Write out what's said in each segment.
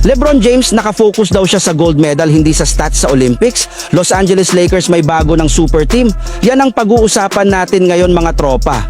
LeBron James nakafocus daw siya sa gold medal, hindi sa stats sa Olympics. Los Angeles Lakers may bago ng super team. Yan ang pag-uusapan natin ngayon mga tropa.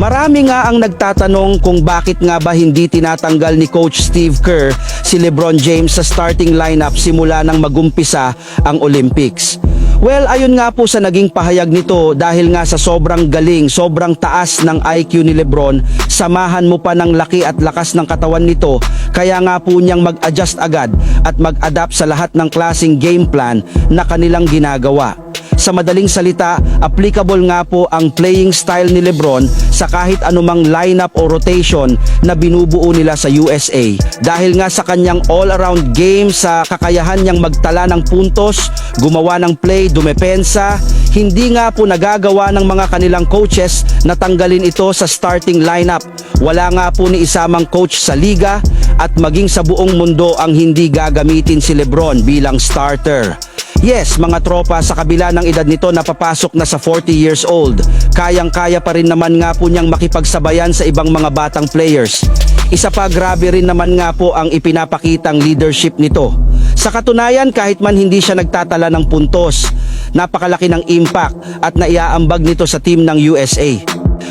Marami nga ang nagtatanong kung bakit nga ba hindi tinatanggal ni Coach Steve Kerr si LeBron James sa starting lineup simula nang magumpisa ang Olympics. Well, ayun nga po sa naging pahayag nito, dahil nga sa sobrang galing, sobrang taas ng IQ ni LeBron, samahan mo pa ng laki at lakas ng katawan nito, kaya nga po niyang mag-adjust agad at mag-adapt sa lahat ng klaseng game plan na kanilang ginagawa. Sa madaling salita, applicable nga po ang playing style ni LeBron sa kahit anumang lineup o rotation na binubuo nila sa USA. Dahil nga sa kanyang all-around game, sa kakayahan niyang magtala ng puntos, gumawa ng play, dumepensa, hindi nga po nagagawa ng mga kanilang coaches na tanggalin ito sa starting lineup. Wala nga po ni isamang coach sa liga at maging sa buong mundo ang hindi gagamitin si LeBron bilang starter. Yes, mga tropa, sa kabila ng edad nito na papasok na sa 40 years old, kayang-kaya pa rin naman nga po niyang makipagsabayan sa ibang mga batang players. Isa pa, grabe rin naman nga po ang ipinapakitang leadership nito. Sa katunayan, kahit man hindi siya nagtatala ng puntos, napakalaki ng impact at naiaambag nito sa team ng USA.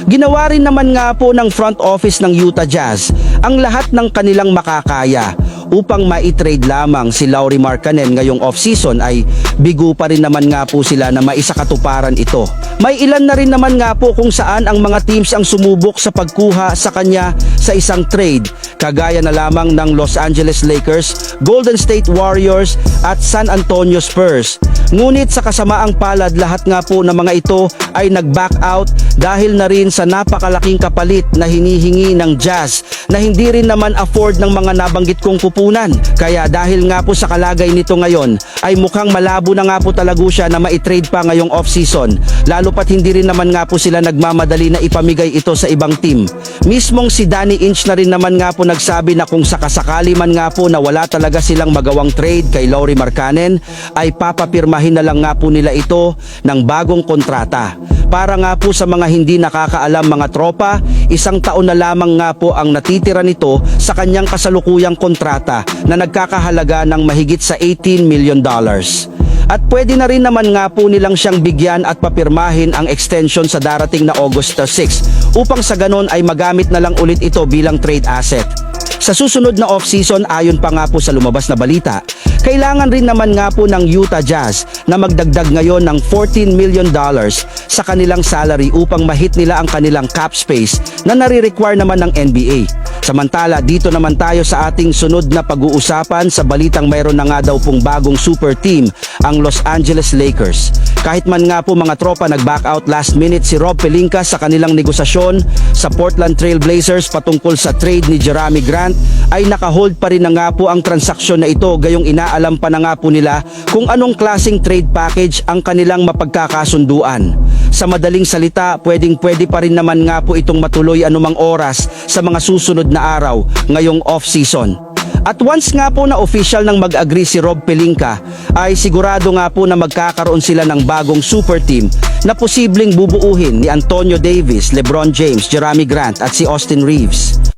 Ginawa rin naman nga po ng front office ng Utah Jazz ang lahat ng kanilang makakaya upang maitrade lamang si Lauri Markkanen ngayong off-season. Ay bigo pa rin naman nga po sila na maisakatuparan ito. May ilan na rin naman nga po kung saan ang mga teams ang sumubok sa pagkuha sa kanya sa isang trade, kagaya na lamang ng Los Angeles Lakers, Golden State Warriors at San Antonio Spurs. Ngunit sa kasamaang palad, lahat nga po ng mga ito ay nag-back out dahil na rin sa napakalaking kapalit na hinihingi ng Jazz na hindi rin naman afford ng mga nabanggit kong pupunan. Kaya dahil nga po sa kalagay nito ngayon, ay mukhang malabo na nga po talaga siya na maitrade pa ngayong off-season, lalo pat hindi rin naman nga po sila nagmamadali na ipamigay ito sa ibang team. Mismong si Danny Ainge na rin naman nga po nagsabi na kung sakasakali man nga po na wala talaga silang magawang trade kay Lauri Markkanen, ay papapirmahin na lang nga po nila ito ng bagong kontrata. Para nga po sa mga hindi nakakaalam mga tropa, 1 taon na lamang nga po ang natitira nito sa kanyang kasalukuyang kontrata na nagkakahalaga ng mahigit sa $18 million. At pwede na rin naman nga po nilang siyang bigyan at papirmahin ang extension sa darating na August 6 upang sa ganon ay magamit na lang ulit ito bilang trade asset. Sa susunod na off-season, ayon pa nga po sa lumabas na balita, kailangan rin naman nga po ng Utah Jazz na magdagdag ngayon ng $14 million sa kanilang salary upang mahit nila ang kanilang cap space na nare-require naman ng NBA. Samantala, dito naman tayo sa ating sunod na pag-uusapan sa balitang mayroon na nga daw pong bagong super team, ang Los Angeles Lakers. Kahit man nga po mga tropa nag-back out last minute si Rob Pelinka sa kanilang negosasyon sa Portland Trail Blazers patungkol sa trade ni Jerami Grant, ay nakahold pa rin na nga po ang transaksyon na ito, gayong inaalam pa na nga po nila kung anong klaseng trade package ang kanilang mapagkakasunduan. Sa madaling salita, pwedeng-pwede pa rin naman nga po itong matuloy anumang oras sa mga susunod na araw ngayong off-season. At once nga po na official nang mag-agree si Rob Pelinka, ay sigurado nga po na magkakaroon sila ng bagong super team na posibleng bubuuhin ni Antonio Davis, LeBron James, Jerami Grant at si Austin Reeves.